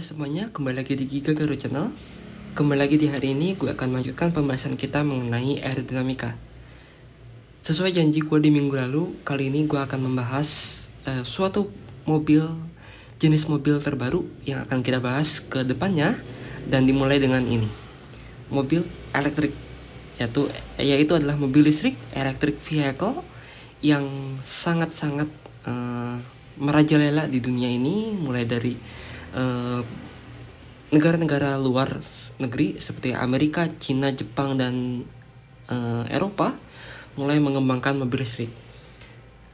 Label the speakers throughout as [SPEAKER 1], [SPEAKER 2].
[SPEAKER 1] semuanya, kembali lagi di Giga Garo Channel. Kembali lagi di hari ini gue akan melanjutkan pembahasan kita mengenai aerodinamika. Sesuai janji gue di minggu lalu, kali ini gue akan membahas suatu jenis mobil terbaru yang akan kita bahas ke depannya. Dan dimulai dengan ini, mobil elektrik, yaitu adalah mobil listrik, electric vehicle, yang sangat-sangat merajalela di dunia ini, mulai dari negara-negara luar negeri seperti Amerika, Cina, Jepang, dan Eropa mulai mengembangkan mobil listrik.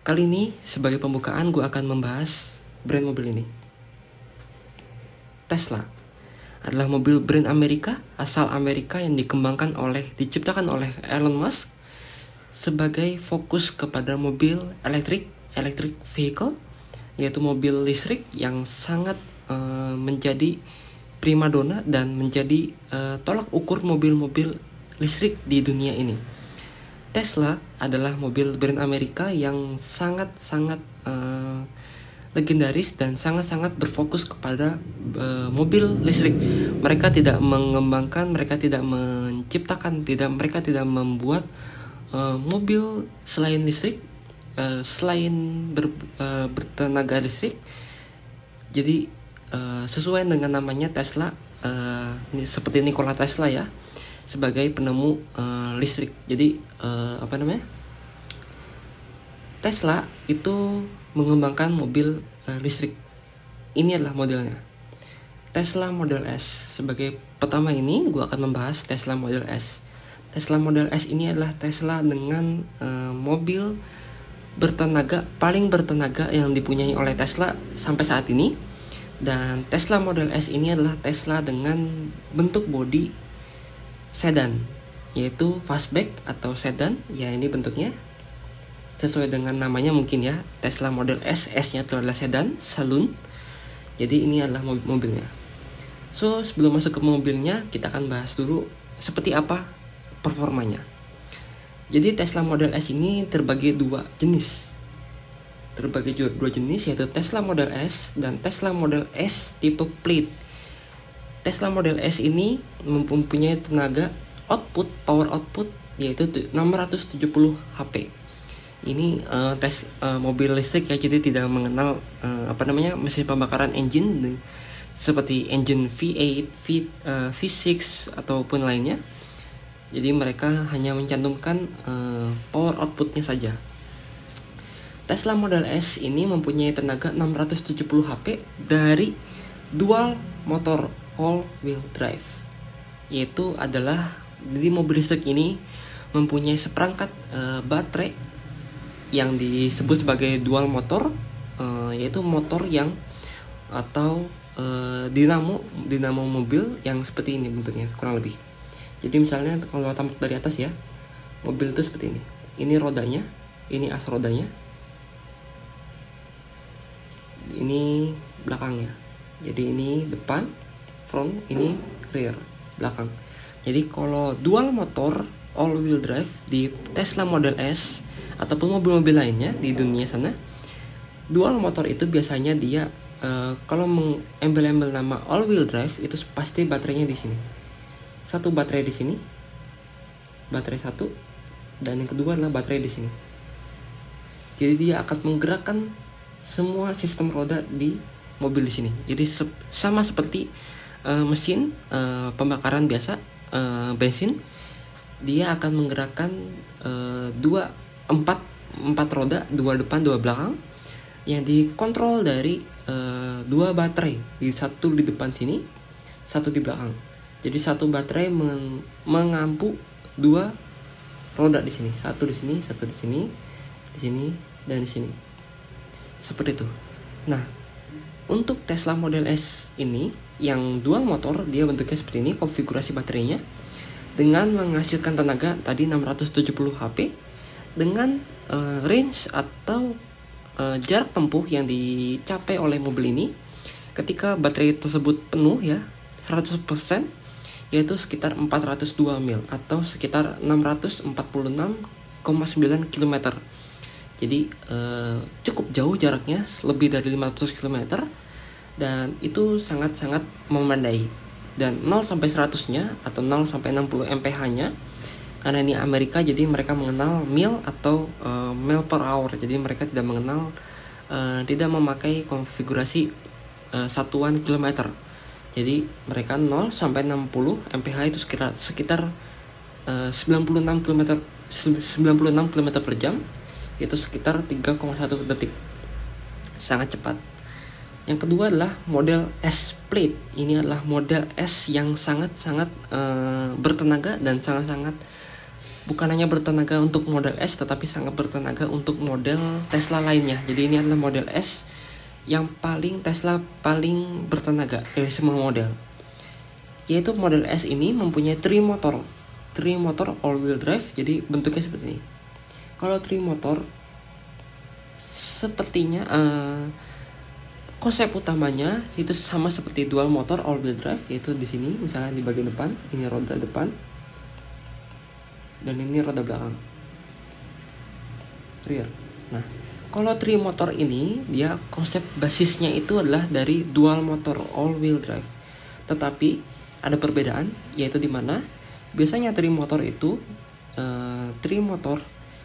[SPEAKER 1] Kali ini sebagai pembukaan gue akan membahas brand mobil ini. Tesla adalah mobil brand Amerika, asal Amerika, yang diciptakan oleh Elon Musk sebagai fokus kepada mobil electric vehicle, yaitu mobil listrik yang sangat menjadi primadona dan menjadi tolak ukur mobil-mobil listrik di dunia ini. Tesla adalah mobil brand Amerika yang sangat-sangat legendaris dan sangat-sangat berfokus kepada mobil listrik. Mereka tidak mengembangkan, mereka tidak menciptakan, mereka tidak membuat mobil selain listrik, selain bertenaga listrik. Jadi sesuai dengan namanya Tesla, seperti Nikola Tesla ya, sebagai penemu listrik. Jadi Tesla itu mengembangkan mobil listrik. Ini adalah modelnya, Tesla Model S. Sebagai pertama ini gue akan membahas Tesla Model S. Tesla Model S ini adalah Tesla dengan mobil paling bertenaga yang dipunyai oleh Tesla sampai saat ini. Dan Tesla Model S ini adalah Tesla dengan bentuk bodi sedan, yaitu fastback atau sedan. Ya, ini bentuknya sesuai dengan namanya mungkin ya, Tesla Model S. S-nya itu adalah sedan, saloon. Jadi ini adalah mobilnya. So, sebelum masuk ke mobilnya, kita akan bahas dulu seperti apa performanya. Jadi Tesla Model S ini terbagi dua jenis, yaitu Tesla Model S dan Tesla Model S tipe Plaid. Tesla Model S ini mempunyai power output yaitu 670 HP. Ini mobil listrik ya, jadi tidak mengenal mesin pembakaran engine seperti engine V8, V6 ataupun lainnya. Jadi mereka hanya mencantumkan power outputnya saja. Tesla Model S ini mempunyai tenaga 670 HP dari dual motor all wheel drive, yaitu adalah di mobil listrik ini mempunyai seperangkat baterai yang disebut sebagai dual motor, yaitu motor yang atau dinamo mobil yang seperti ini bentuknya kurang lebih. Jadi misalnya kalau tampak dari atas ya, mobil itu seperti ini. Ini rodanya, ini as rodanya, ini belakangnya. Jadi ini depan, front, ini rear, belakang. Jadi kalau dual motor all wheel drive di Tesla Model S ataupun mobil-mobil lainnya di dunia sana, dual motor itu biasanya dia kalau mengembel-embel nama all wheel drive itu pasti baterainya di sini. Satu baterai di sini, baterai satu, dan yang kedua adalah baterai di sini. Jadi dia akan menggerakkan semua sistem roda di mobil di sini. Jadi sama seperti mesin pembakaran biasa, bensin, dia akan menggerakkan empat roda, dua depan, dua belakang, yang dikontrol dari dua baterai, satu di depan sini, satu di belakang. Jadi satu baterai mengampu dua roda di sini, satu di sini, satu di sini, di sini, dan di sini. Seperti itu. Nah, untuk Tesla Model S ini yang dual motor, dia bentuknya seperti ini konfigurasi baterainya, dengan menghasilkan tenaga tadi 670 HP dengan range atau jarak tempuh yang dicapai oleh mobil ini ketika baterai tersebut penuh ya 100%, yaitu sekitar 402 mil atau sekitar 646,9 km. Jadi cukup jauh jaraknya, lebih dari 500 km, dan itu sangat-sangat memadai. Dan 0 sampai 100-nya atau 0 sampai 60 mph-nya, karena ini Amerika jadi mereka mengenal mil atau mile per hour. Jadi mereka tidak mengenal tidak memakai konfigurasi satuan kilometer. Jadi mereka 0 sampai 60 mph itu sekitar 96 km per jam, itu sekitar 3,1 detik. Sangat cepat. Yang kedua adalah model S Plate. Ini adalah model S yang sangat-sangat bertenaga dan sangat-sangat, bukan hanya bertenaga untuk model S, tetapi sangat bertenaga untuk model Tesla lainnya. Jadi ini adalah model S yang Tesla paling bertenaga dari semua model. Yaitu model S ini mempunyai trimotor all wheel drive. Jadi bentuknya seperti ini. Kalau trimotor sepertinya konsep utamanya itu sama seperti dual motor all wheel drive, yaitu di sini misalnya di bagian depan ini roda depan dan ini roda belakang, rear. Nah, kalau trimotor ini dia konsep basisnya itu adalah dari dual motor all wheel drive. Tetapi ada perbedaan, yaitu di mana biasanya trimotor itu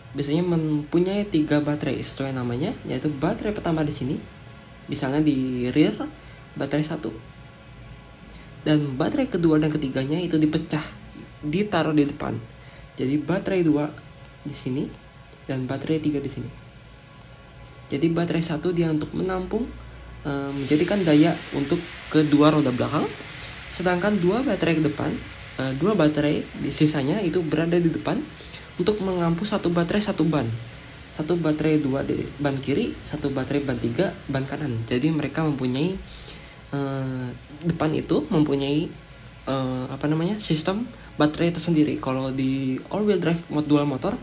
[SPEAKER 1] biasanya mempunyai 3 baterai sesuai namanya, yaitu baterai pertama di sini, misalnya di rear baterai 1, dan baterai kedua dan ketiganya itu dipecah, ditaruh di depan. Jadi baterai 2 di sini dan baterai 3 di sini. Jadi baterai 1 dia untuk menampung menjadikan daya untuk kedua roda belakang, sedangkan 2 baterai ke depan, 2 baterai di sisanya itu berada di depan untuk mengampu 1 baterai 1 ban. 1 baterai 2 di ban kiri, 1 baterai ban 3 ban kanan. Jadi mereka mempunyai depan itu mempunyai sistem baterai tersendiri. Kalau di all wheel drive dual motor,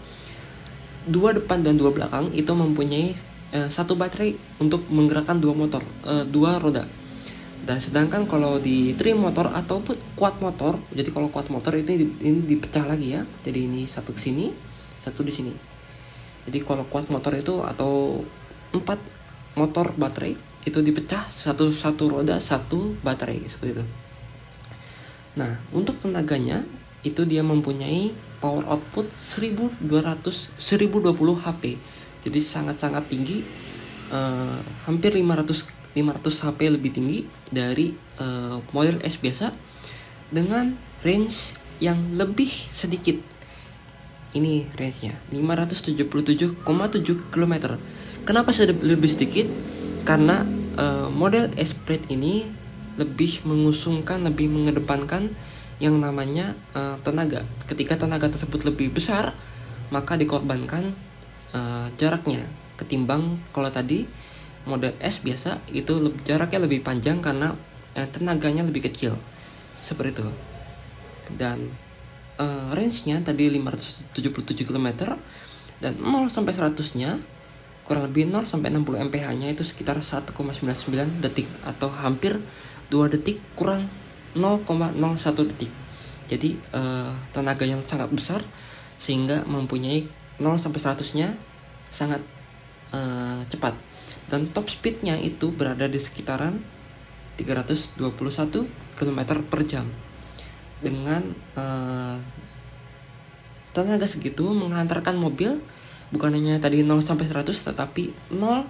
[SPEAKER 1] 2 depan dan 2 belakang itu mempunyai 1 baterai untuk menggerakkan 2 roda. Dan sedangkan kalau di trimotor ataupun quad motor, jadi kalau quad motor ini dipecah lagi ya. Jadi ini satu ke sini, satu di sini. Jadi kalau quad motor itu atau 4 motor baterai itu dipecah satu roda 1 baterai seperti itu. Nah, untuk tenaganya itu dia mempunyai power output 1220 HP. Jadi sangat-sangat tinggi, hampir 500 HP lebih tinggi dari model S biasa, dengan range yang lebih sedikit. Ini range-nya 577,7 km. Kenapa lebih sedikit? Karena model S Plate ini lebih mengedepankan yang namanya tenaga. Ketika tenaga tersebut lebih besar, maka dikorbankan jaraknya, ketimbang kalau tadi model S biasa itu jaraknya lebih panjang karena tenaganya lebih kecil, seperti itu. Dan range-nya tadi 577 km, dan 0 sampai 100-nya kurang lebih 0 sampai 60 mph-nya itu sekitar 1,99 detik atau hampir 2 detik kurang 0,01 detik. Jadi tenaga yang sangat besar sehingga mempunyai 0 sampai 100-nya sangat cepat. Dan top speednya itu berada di sekitaran 321 km per jam. Dengan tenaga segitu mengantarkan mobil bukan hanya tadi 0 sampai 100, tetapi 0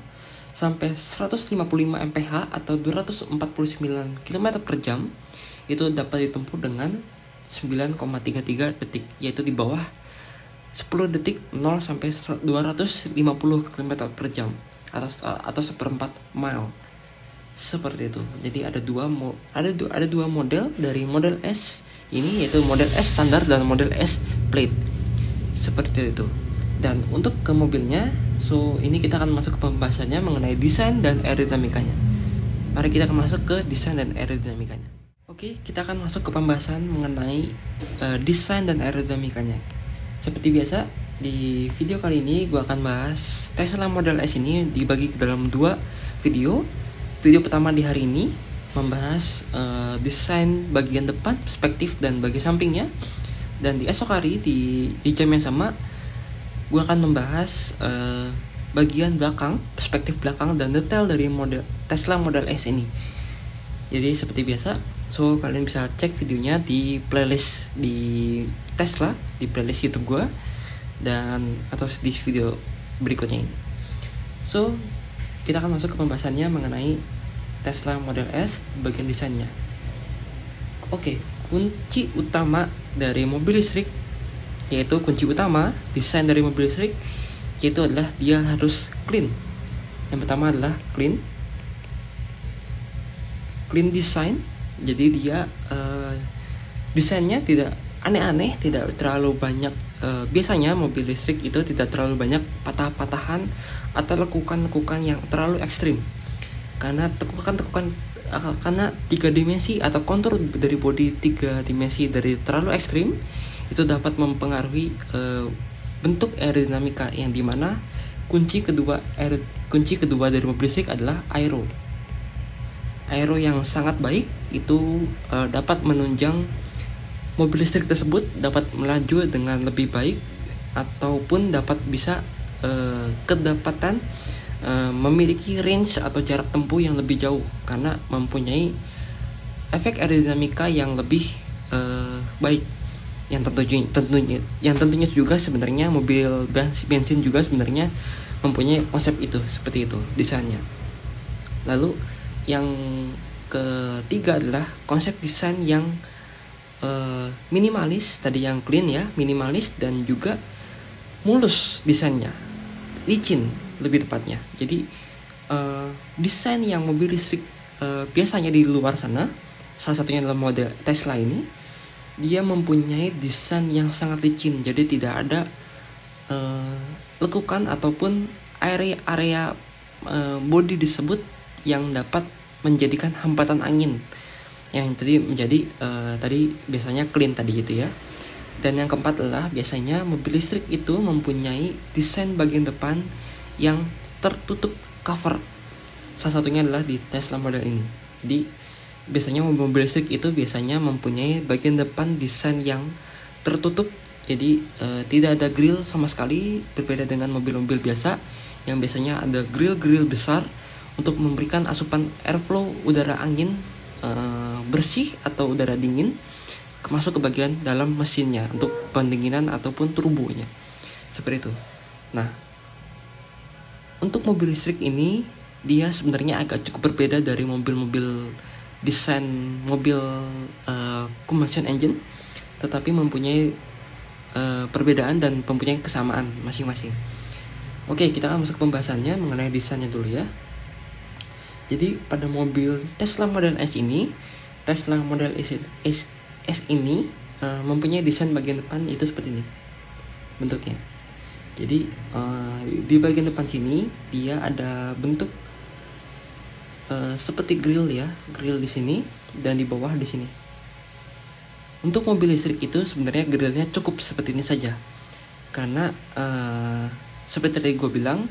[SPEAKER 1] sampai 155 mph atau 249 km per jam itu dapat ditempuh dengan 9,33 detik, yaitu di bawah 10 detik 0 sampai 250 km per jam atau seperempat mile, seperti itu. Jadi ada dua model dari model S ini, yaitu model S standar dan model S Plate, seperti itu. Dan untuk ke mobilnya, ini kita akan masuk ke pembahasannya mengenai desain dan aerodinamikanya. Mari kita akan masuk ke desain dan aerodinamikanya. Oke, kita akan masuk ke pembahasan mengenai desain dan aerodinamikanya. Seperti biasa, di video kali ini gue akan bahas Tesla Model S ini dibagi ke dalam 2 video. Video pertama di hari ini membahas desain bagian depan, perspektif, dan bagian sampingnya. Dan di esok hari di jam yang sama, gue akan membahas bagian belakang, perspektif belakang, dan detail dari model Tesla Model S ini. Jadi seperti biasa, so kalian bisa cek videonya di playlist di Tesla, di playlist YouTube gua, dan atau di video berikutnya ini. So kita akan masuk ke pembahasannya mengenai Tesla Model S bagian desainnya. Oke, kunci utama dari mobil listrik, yaitu kunci utama desain dari mobil listrik, yaitu adalah dia harus clean. Yang pertama adalah clean design. Jadi dia desainnya tidak aneh-aneh, tidak terlalu banyak. Biasanya mobil listrik itu tidak terlalu banyak patah-patahan atau lekukan-lekukan yang terlalu ekstrim. Karena karena 3 dimensi atau kontur dari bodi 3 dimensi dari terlalu ekstrim itu dapat mempengaruhi bentuk aerodinamika, yang dimana kunci kedua dari mobil listrik adalah aero yang sangat baik itu dapat menunjang mobil listrik tersebut dapat melaju dengan lebih baik, ataupun dapat bisa kedapatan memiliki range atau jarak tempuh yang lebih jauh karena mempunyai efek aerodinamika yang lebih baik. Yang tentunya juga sebenarnya mobil bensin juga sebenarnya mempunyai konsep itu, seperti itu desainnya. Lalu yang ketiga adalah konsep desain yang minimalis, tadi yang clean ya, minimalis, dan juga mulus desainnya, licin lebih tepatnya. Jadi desain yang mobil listrik biasanya di luar sana, salah satunya adalah model Tesla ini, dia mempunyai desain yang sangat licin. Jadi tidak ada lekukan ataupun area bodi tersebut yang dapat menjadikan hambatan angin, yang tadi menjadi tadi biasanya clean tadi gitu ya. Dan yang keempat adalah biasanya mobil listrik itu mempunyai desain bagian depan yang tertutup cover. Salah satunya adalah di Tesla model ini. Jadi biasanya mobil listrik itu biasanya mempunyai bagian depan desain yang tertutup. Jadi tidak ada grill sama sekali, berbeda dengan mobil-mobil biasa yang biasanya ada grill besar untuk memberikan asupan airflow udara angin bersih atau udara dingin masuk ke bagian dalam mesinnya untuk pendinginan ataupun turbonya, seperti itu. Nah, untuk mobil listrik ini dia sebenarnya agak cukup berbeda dari mobil-mobil desain mobil combustion engine, tetapi mempunyai perbedaan dan mempunyai kesamaan masing-masing. Oke, kita akan masuk ke pembahasannya mengenai desainnya dulu ya. Jadi pada mobil Tesla Model S ini, Tesla Model S ini mempunyai desain bagian depan itu seperti ini bentuknya. Jadi di bagian depan sini dia ada bentuk seperti grill ya, grill di sini dan di bawah di sini. Untuk mobil listrik itu sebenarnya grillnya cukup seperti ini saja, karena seperti tadi gue bilang,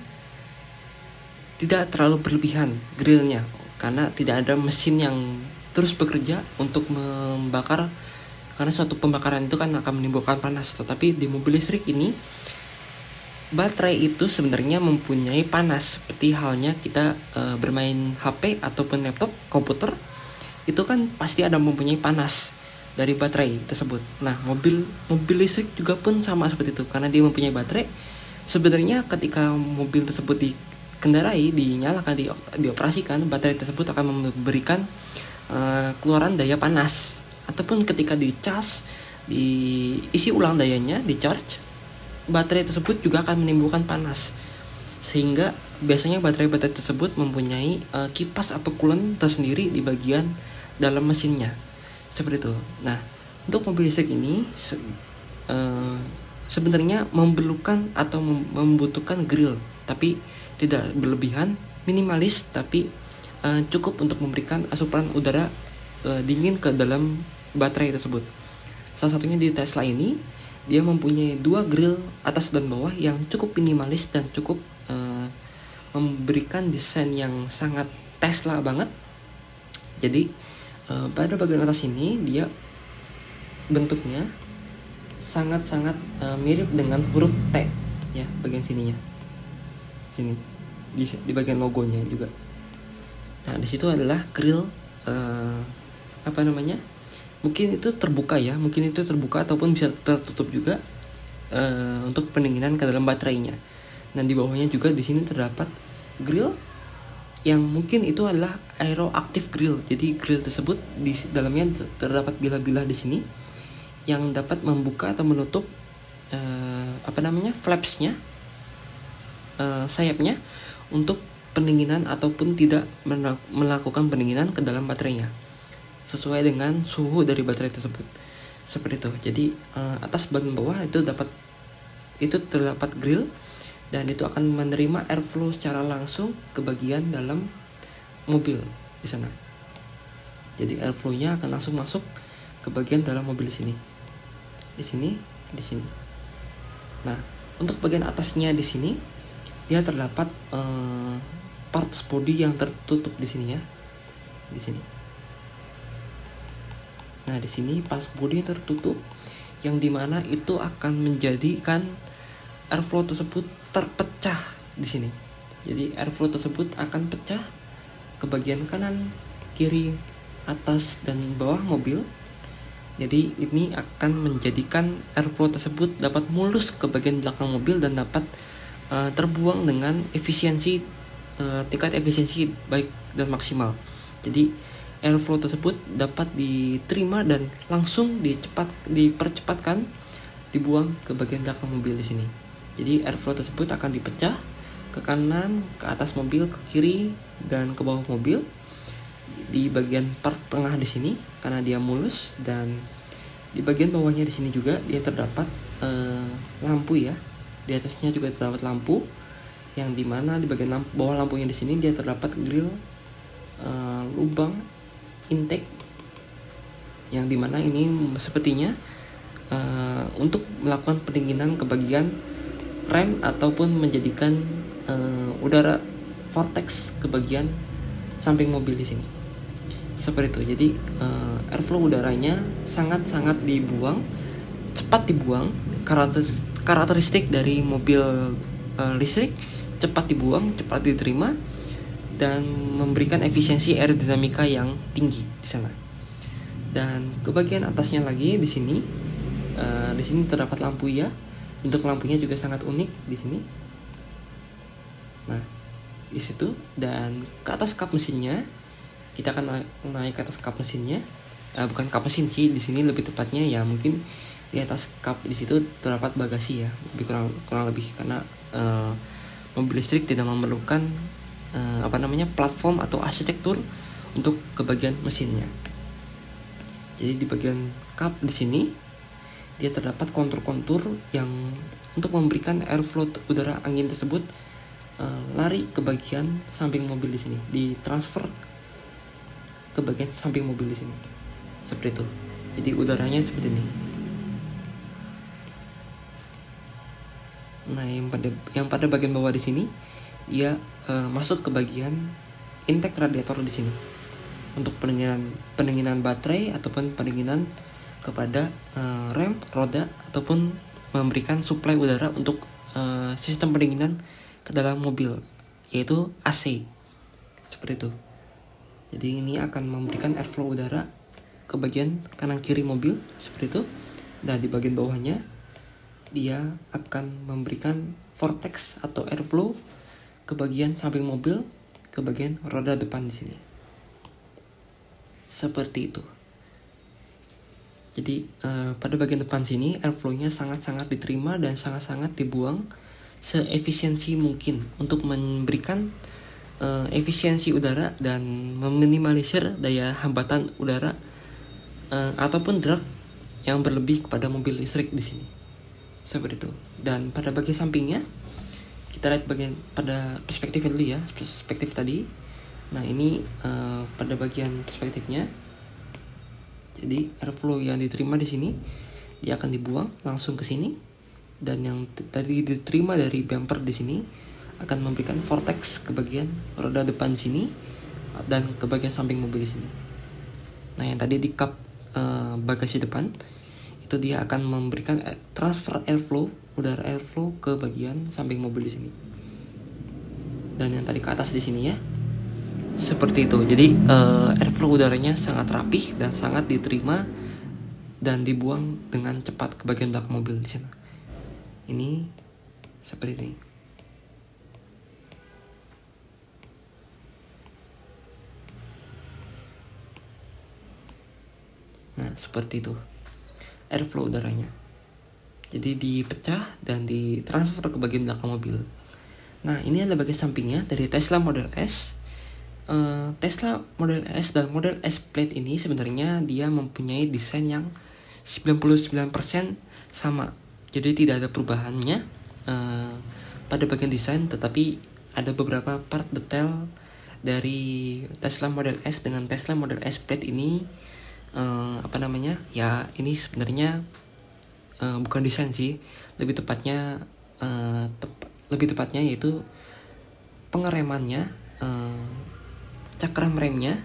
[SPEAKER 1] tidak terlalu berlebihan grillnya karena tidak ada mesin yang terus bekerja untuk membakar, karena suatu pembakaran itu kan akan menimbulkan panas. Tetapi di mobil listrik ini baterai itu sebenarnya mempunyai panas, seperti halnya kita bermain HP ataupun laptop komputer, itu kan pasti ada mempunyai panas dari baterai tersebut. Nah, mobil listrik juga pun sama seperti itu, karena dia mempunyai baterai. Sebenarnya ketika mobil tersebut dikendarai, dinyalakan, dioperasikan, baterai tersebut akan memberikan keluaran daya panas, ataupun ketika dicas, diisi ulang dayanya, dicharge, baterai tersebut juga akan menimbulkan panas, sehingga biasanya baterai tersebut mempunyai kipas atau coolant tersendiri di bagian dalam mesinnya, seperti itu. Nah, untuk mobil listrik ini sebenarnya memerlukan atau membutuhkan grill, tapi tidak berlebihan, minimalis, tapi cukup untuk memberikan asupan udara dingin ke dalam baterai tersebut. Salah satunya di Tesla ini, dia mempunyai 2 grill atas dan bawah yang cukup minimalis dan cukup memberikan desain yang sangat Tesla banget. Jadi pada bagian atas ini dia bentuknya sangat-sangat mirip dengan huruf T ya, bagian sininya, sini di bagian logonya juga. Nah, di situ adalah grill mungkin itu terbuka ya, ataupun bisa tertutup juga untuk pendinginan ke dalam baterainya. Dan di bawahnya juga di sini terdapat grill yang mungkin itu adalah aeroactive grill. Jadi grill tersebut di dalamnya terdapat bilah-bilah di sini yang dapat membuka atau menutup flapsnya, sayapnya untuk pendinginan ataupun tidak melakukan pendinginan ke dalam baterainya sesuai dengan suhu dari baterai tersebut. Seperti itu. Jadi atas bagian bawah itu terdapat grill, dan itu akan menerima airflow secara langsung ke bagian dalam mobil di sana. Jadi airflow-nya akan langsung masuk ke bagian dalam mobil di sini. Nah, untuk bagian atasnya di sini dia terdapat parts body yang tertutup di sini ya. Di sini. Nah, di sini parts body yang tertutup, yang dimana itu akan menjadikan airflow tersebut terpecah di sini. Jadi airflow tersebut akan pecah ke bagian kanan, kiri, atas, dan bawah mobil. Jadi ini akan menjadikan airflow tersebut dapat mulus ke bagian belakang mobil dan dapat terbuang dengan tingkat efisiensi baik dan maksimal. Jadi airflow tersebut dapat diterima dan langsung dipercepatkan dibuang ke bagian belakang mobil di sini. Jadi airflow tersebut akan dipecah ke kanan, ke atas mobil, ke kiri, dan ke bawah mobil. Di bagian part tengah di sini karena dia mulus, dan di bagian bawahnya di sini juga dia terdapat lampu ya. Di atasnya juga terdapat lampu, yang dimana di bagian bawah lampunya di sini dia terdapat grill lubang intake, yang dimana ini sepertinya untuk melakukan pendinginan ke bagian rem ataupun menjadikan udara vortex ke bagian samping mobil di sini. Seperti itu. Jadi airflow udaranya sangat-sangat cepat dibuang. Karakteristik dari mobil listrik, cepat dibuang, cepat diterima, dan memberikan efisiensi aerodinamika yang tinggi di sana. Dan ke bagian atasnya lagi di sini terdapat lampu ya. Bentuk lampunya juga sangat unik di sini. Nah, di situ, dan ke atas kap mesinnya kita akan naik ke atas kap mesinnya. Bukan kap mesin sih, di sini lebih tepatnya ya mungkin di atas kap di situ terdapat bagasi ya, lebih kurang lebih, karena mobil listrik tidak memerlukan platform atau arsitektur untuk ke bagian mesinnya. Jadi di bagian kap di sini dia terdapat kontur-kontur yang untuk memberikan airflow udara angin tersebut lari ke bagian samping mobil di sini, ditransfer ke bagian samping mobil di sini. Seperti itu. Jadi udaranya seperti ini. Nah, yang pada bagian bawah di sini dia masuk ke bagian intake radiator di sini untuk pendinginan baterai ataupun pendinginan kepada rem, roda, ataupun memberikan suplai udara untuk sistem pendinginan ke dalam mobil, yaitu AC. Seperti itu. Jadi ini akan memberikan airflow udara ke bagian kanan kiri mobil seperti itu. Dan di bagian bawahnya dia akan memberikan vortex atau airflow ke bagian samping mobil, ke bagian roda depan di sini. Seperti itu. Jadi pada bagian depan sini airflow-nya sangat-sangat diterima dan sangat-sangat dibuang seefisiensi mungkin untuk memberikan efisiensi udara dan meminimalisir daya hambatan udara ataupun drag yang berlebih kepada mobil listrik di sini. Seperti itu. Dan pada bagian sampingnya kita lihat pada perspektif dulu ya, perspektif tadi. Nah, ini pada bagian perspektifnya. Jadi airflow yang diterima di sini dia akan dibuang langsung ke sini, dan yang tadi diterima dari bumper di sini akan memberikan vortex ke bagian roda depan sini dan ke bagian samping mobil di sini. Nah, yang tadi di kap bagasi depan itu dia akan memberikan transfer udara airflow ke bagian samping mobil di sini. Dan yang tadi ke atas di sini ya Seperti itu. Jadi airflow udaranya sangat rapih dan sangat diterima dan dibuang dengan cepat ke bagian belakang mobil di sana. Ini seperti ini. Nah, seperti itu airflow udaranya. Jadi dipecah dan ditransfer ke bagian belakang mobil. Nah, ini adalah bagian sampingnya dari Tesla Model S. Tesla Model S dan Model S Plaid ini sebenarnya dia mempunyai desain yang 99% sama. Jadi tidak ada perubahannya pada bagian desain, tetapi ada beberapa part detail dari Tesla Model S dengan Tesla Model S Plaid ini ya ini sebenarnya bukan desain sih, lebih tepatnya yaitu pengeremannya, cakram remnya,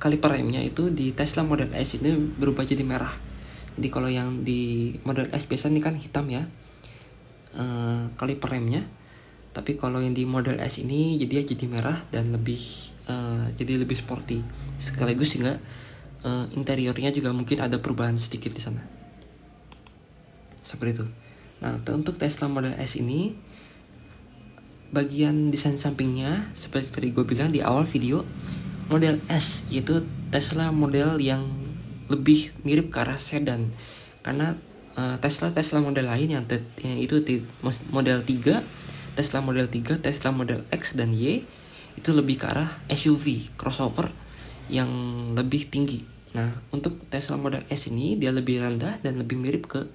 [SPEAKER 1] kaliper remnya itu di Tesla Model S ini berubah jadi merah. Jadi kalau yang di Model S biasa ini kan hitam ya, kaliper remnya. Tapi kalau yang di Model S ini jadi merah dan jadi lebih sporty. Sekaligus juga interiornya juga mungkin ada perubahan sedikit di sana. Seperti itu. Nah, untuk Tesla Model S ini bagian desain sampingnya seperti tadi gue bilang di awal video, Model S yaitu Tesla model yang lebih mirip ke arah sedan, karena Tesla model lain yang itu model 3, Tesla model 3, Tesla model X dan Y itu lebih ke arah SUV, crossover yang lebih tinggi. Nah, untuk Tesla model S ini dia lebih rendah dan lebih mirip ke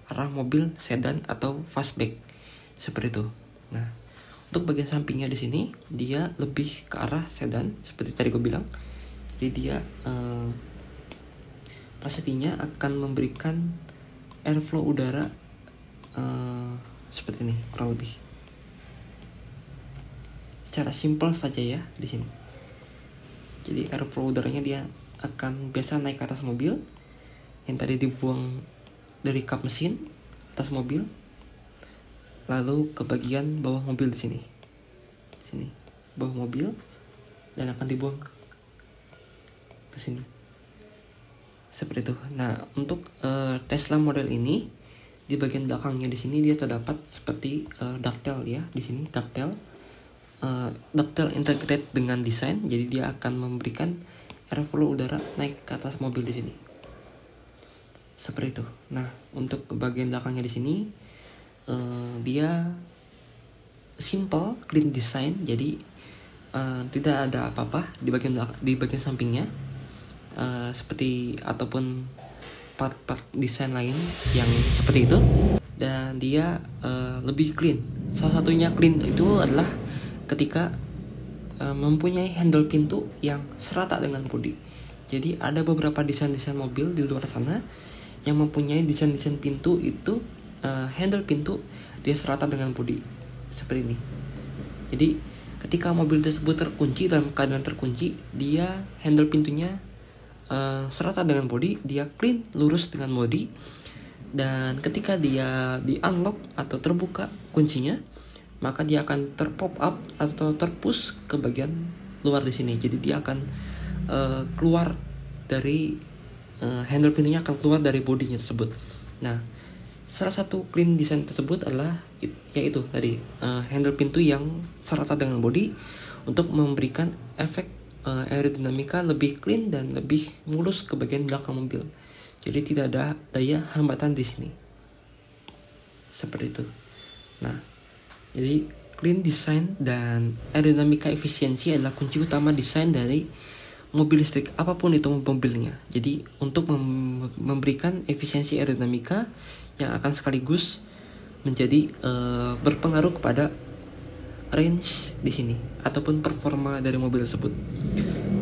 [SPEAKER 1] arah mobil sedan atau fastback seperti itu. Nah, untuk bagian sampingnya di sini dia lebih ke arah sedan seperti tadi gue bilang. Jadi dia pastinya akan memberikan airflow udara seperti ini kurang lebih. Secara simpel saja ya di sini. Jadi airflow udaranya dia akan biasa naik ke atas mobil yang tadi dibuang dari kap mesin atas mobil, lalu ke bagian bawah mobil di sini bawah mobil, dan akan dibuang ke sini seperti itu. Nah, untuk Tesla model ini di bagian belakangnya di sini dia terdapat seperti ductile ya, di sini ductile integrate dengan desain. Jadi dia akan memberikan airflow udara naik ke atas mobil di sini seperti itu. Nah, untuk bagian belakangnya di sini dia simple clean design. Jadi tidak ada apa-apa di bagian sampingnya seperti ataupun part-part desain lain yang seperti itu, dan dia lebih clean. Salah satunya clean itu adalah ketika mempunyai handle pintu yang serata dengan bodi. Jadi ada beberapa desain-desain mobil di luar sana yang mempunyai desain-desain pintu itu handle pintu dia serata dengan bodi seperti ini. Jadi ketika mobil tersebut terkunci, dalam keadaan terkunci, dia handle pintunya serata dengan bodi, dia clean lurus dengan bodi, dan ketika dia di unlock atau terbuka kuncinya, maka dia akan terpop up atau terpush ke bagian luar di sini. Jadi dia akan keluar dari handle pintunya akan keluar dari bodinya tersebut. Nah, salah satu clean design tersebut adalah yaitu tadi handle pintu yang serata dengan bodi untuk memberikan efek aerodinamika lebih clean dan lebih mulus ke bagian belakang mobil. Jadi tidak ada daya hambatan di sini. Seperti itu. Nah, jadi clean design dan aerodinamika efisiensi adalah kunci utama desain dari mobil listrik apapun itu mobilnya. Jadi untuk memberikan efisiensi aerodinamika yang akan sekaligus menjadi berpengaruh kepada range di sini ataupun performa dari mobil tersebut.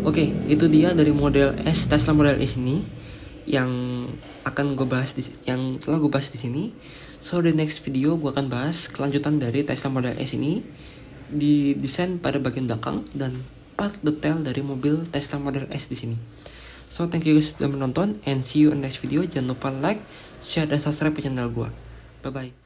[SPEAKER 1] Oke, itu dia dari model S, Tesla Model S ini yang akan gue bahas yang telah gue bahas di sini. So the next video gue akan bahas kelanjutan dari Tesla Model S ini di desain pada bagian belakang dan part detail dari mobil Tesla Model S di sini. So thank you guys sudah menonton and see you in next video. Jangan lupa like, share dan subscribe ke channel gue. Bye bye.